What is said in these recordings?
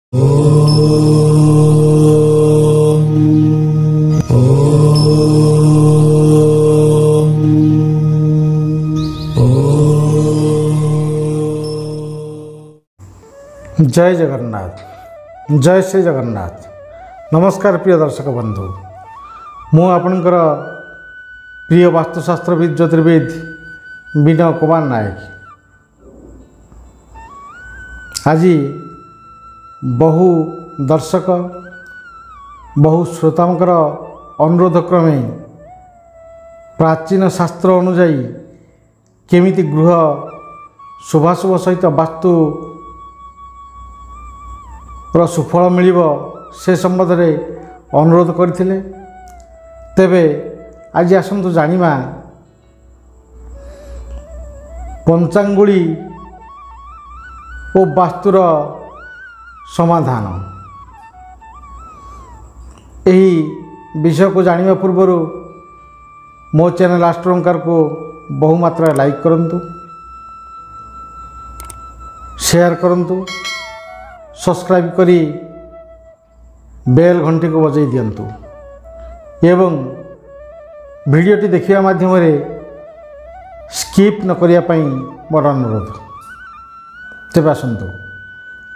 जय जगन्नाथ, जय श्री जगन्नाथ। नमस्कार प्रिय दर्शक बंधु, मु आपणकर प्रिय वास्तुशास्त्रविद ज्योतिर्विद विनय कुमार नायक। आज बहु दर्शक बहु श्रोतांकर अनुरोध क्रमे प्राचीन शास्त्र अनुजाई केमिति गृह शुभाशुभ सहित वास्तु सुफल मिल से संबंध में अनुरोध करथिले। तेबे आज आसंतु जानिमा पंचांगुली और वास्तुर समाधान। यही विषय को जानिबा पूर्व मो चैनल एस्ट्रोलंकार को बहुमात्रा लाइक करंतु, शेयर करंतु, सब्सक्राइब करी बेल घंटी को बजाई दियंतु एवं वीडियोटी देखिया माध्यम स्किप न करिया पई मोर अनुरोध। तेबे आसंतु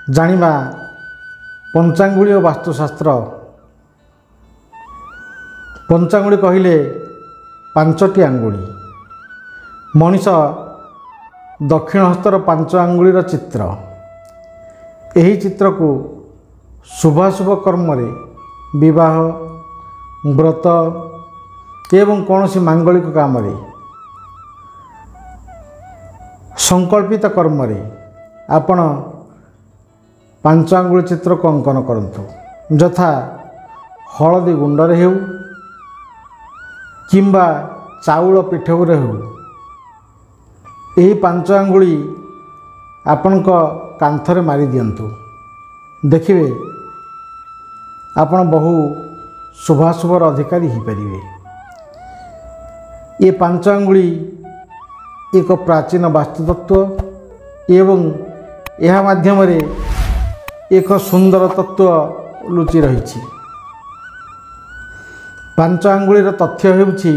जानिबा पंचांगुली और वास्तुशास्त्र। पंचांगुली कहिले पांचटी आंगुली। मनीष दक्षिण हस्तर पांच आंगुलीर चित्र। यही चित्र को शुभाशुभ कर्म विवाह व्रत एवं कौन सी मांगलिक काम संकल्पित कर्म आपण पांच आंगुली चित्र को अंकन करंतु। यथा हलदी गुंडरे हेउ किंबा चाउल पिठौरे हेउ, यही पांच आंगुली आपण कांथरे मारी दियंतु। देखिए आपण बहु शुभाशुभर अधिकारी हो पारे। ये पांच आंगुली एक प्राचीन वास्तुतत्व एवं यह माध्यम एक सुंदर तत्व लुचि रही। पांच आंगुलीर तथ्य हेउछि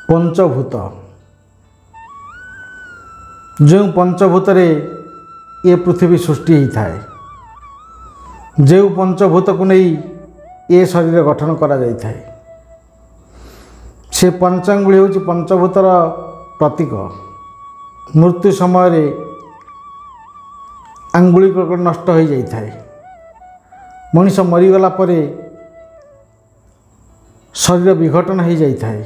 पंचभूत। जो पंचभूत ये पृथ्वी सृष्टि होता है, जो पंचभूत को नहीं ये शरीर गठन करा जाता है, से पंचांगुली होची पंचभूतर प्रतीक। मृत्यु समय आंगुली नष्ट हो जाता है। मनीष मरीगला परे शरीर विघटन हो जाता है।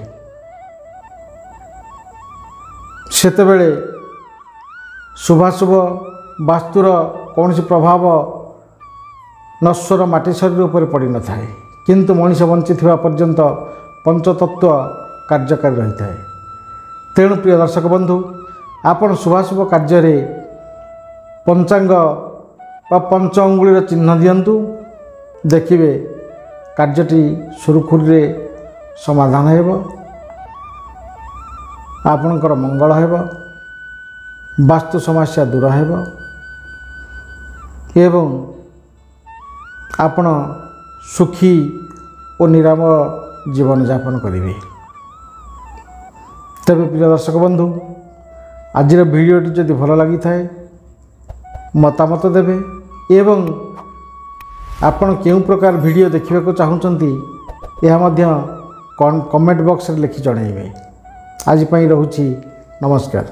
सेतेबेले शुभाशुभ वास्तुर कौन सी प्रभाव नश्वर माटी शरीर उपर पड़ न था, किंतु मनीष बंची पर्यंत पंचतत्व कार्यकारी रही है। तेणु प्रिय दर्शक बंधु, आपण शुभाशुभ कार्य पंचांग व पंच अंगुलीर चिन्ह दियंतु। देखिए कार्यटी सुरुखुरी समाधान हेब, आपणकर मंगल हेब, वास्तु समस्या दूर हेब एवं आपण सुखी और निराम जीवन यापन करेंगे। तबे प्रिय दर्शक बंधु, आज वीडियोटी जदि भल लगी थाए मतामत देवे एवं आपण केउ प्रकार वीडियो देखिबा को चाहुचंती यह मध्य कमेंट बॉक्स रे लिखि जणाइबे। आज पई रहूची नमस्कार।